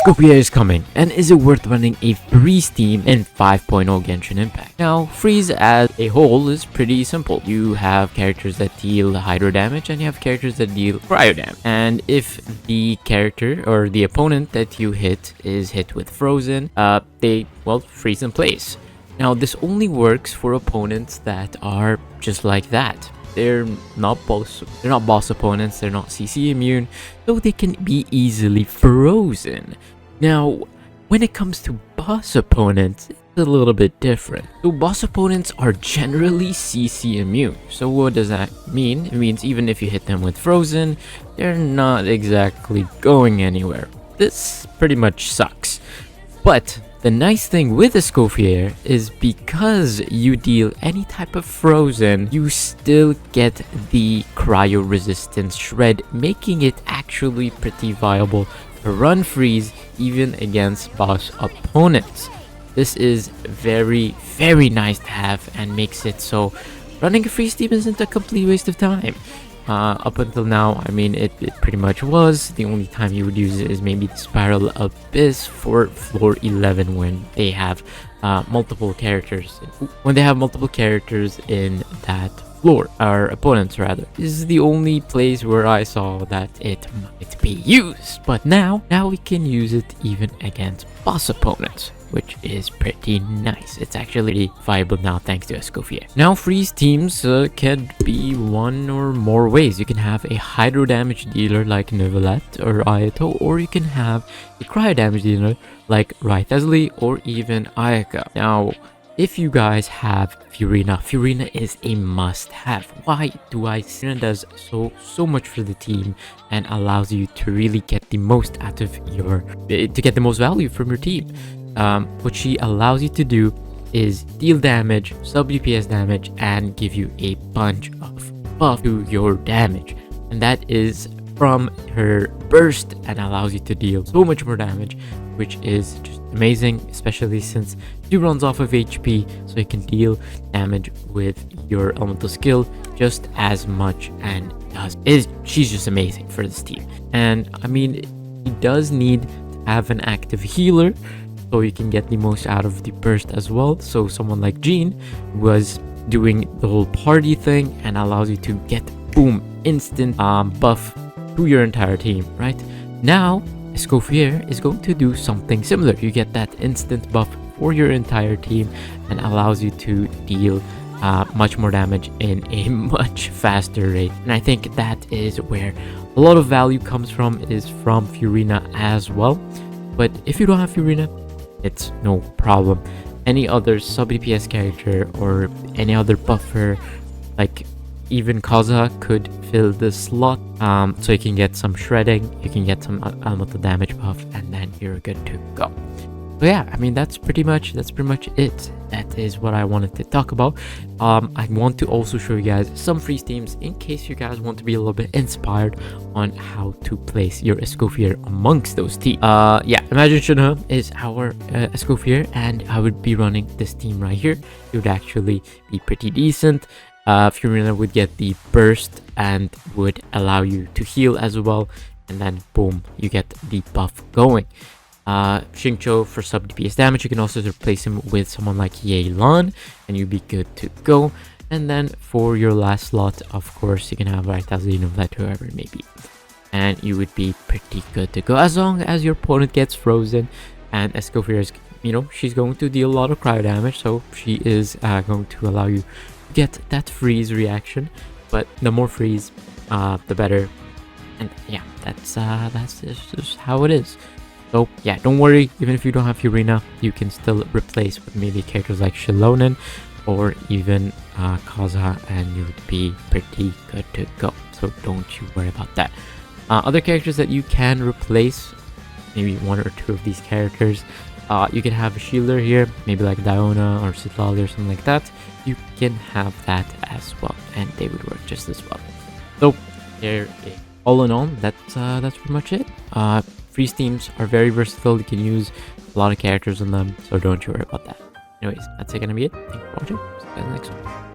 Escoffier is coming, and is it worth running a freeze team in 5.0 Genshin Impact? Now, freeze as a whole is pretty simple. You have characters that deal hydro damage, and you have characters that deal cryo damage. And if the character or the opponent that you hit is hit with frozen, they, well, freeze in place. Now, this only works for opponents that are just like that. They're not boss opponents, they're not CC immune, so they can be easily frozen. Now, when it comes to boss opponents, it's a little bit different. So boss opponents are generally CC immune. So what does that mean? It means even if you hit them with frozen, they're not exactly going anywhere. This pretty much sucks. But the nice thing with Escoffier is because you deal any type of frozen, you still get the cryo resistance shred, making it actually pretty viable to run freeze even against boss opponents. This is very, very nice to have and makes it so running a freeze team isn't a complete waste of time. Up until now, I mean, it pretty much was. The only time you would use it is maybe the Spiral Abyss for floor 11 when they have multiple characters. When they have multiple characters in that floor, or opponents rather. This is the only place where I saw that it might be used. But now we can use it even against boss opponents, which is pretty nice. It's actually viable now thanks to Escoffier. Now, freeze teams can be one or more ways. You can have a hydro damage dealer like Neuvillette or Ayato, or you can have a cryo damage dealer like Raithesli or even Ayaka. Now, if you guys have Furina, Furina is a must-have. Why do I say Furina does so much for the team and allows you to really get the most out of to get the most value from your team? What she allows you to do is deal damage, sub DPS damage, and give you a bunch of buff to your damage. And that is from her burst and allows you to deal so much more damage, which is just amazing, especially since she runs off of HP, so you can deal damage with your elemental skill just as much, and she's just amazing for this team. And I mean, he does need to have an active healer so you can get the most out of the burst as well. So someone like Jean was doing the whole party thing and allows you to get boom instant buff to your entire team. Right now, Escoffier is going to do something similar. You get that instant buff for your entire team and allows you to deal much more damage in a much faster rate. And I think that is where a lot of value comes from, is from Furina as well. But if you don't have Furina, it's no problem. Any other sub DPS character or any other buffer, like even Kaza, could fill the slot, so you can get some shredding, you can get some elemental damage buff, and then you're good to go. So yeah, I mean, that's pretty much it. That is what I wanted to talk about. I want to also show you guys some freeze teams in case you guys want to be a little bit inspired on how to place your Escoffier amongst those teams. Yeah, Imagine Shunha is our Escoffier, and I would be running this team right here. It would actually be pretty decent. Furina would get the burst and would allow you to heal as well, and then boom, you get the buff going. Xingqiu for sub DPS damage, you can also replace him with someone like Yelan and you'd be good to go. And then for your last slot, of course, you can have Raithesli, Neuvillette, whoever it may be, and you would be pretty good to go as long as your opponent gets frozen. And Escoffier is, you know, she's going to deal a lot of cryo damage, so she is going to allow you to get that freeze reaction. But the more freeze, the better. And yeah, that's just how it is. So yeah, don't worry, even if you don't have Furina, you can still replace with maybe characters like Shilonen or even Kaza, and you would be pretty good to go. So don't you worry about that. Other characters that you can replace, maybe one or two of these characters, you can have a shielder here, maybe like Diona or Citlali or something like that. You can have that as well, and they would work just as well. So there, all in all, that's pretty much it. Freeze teams are very versatile. You can use a lot of characters on them, so don't you worry about that. Anyways, that's gonna be it. Thank you for watching. See you guys next one.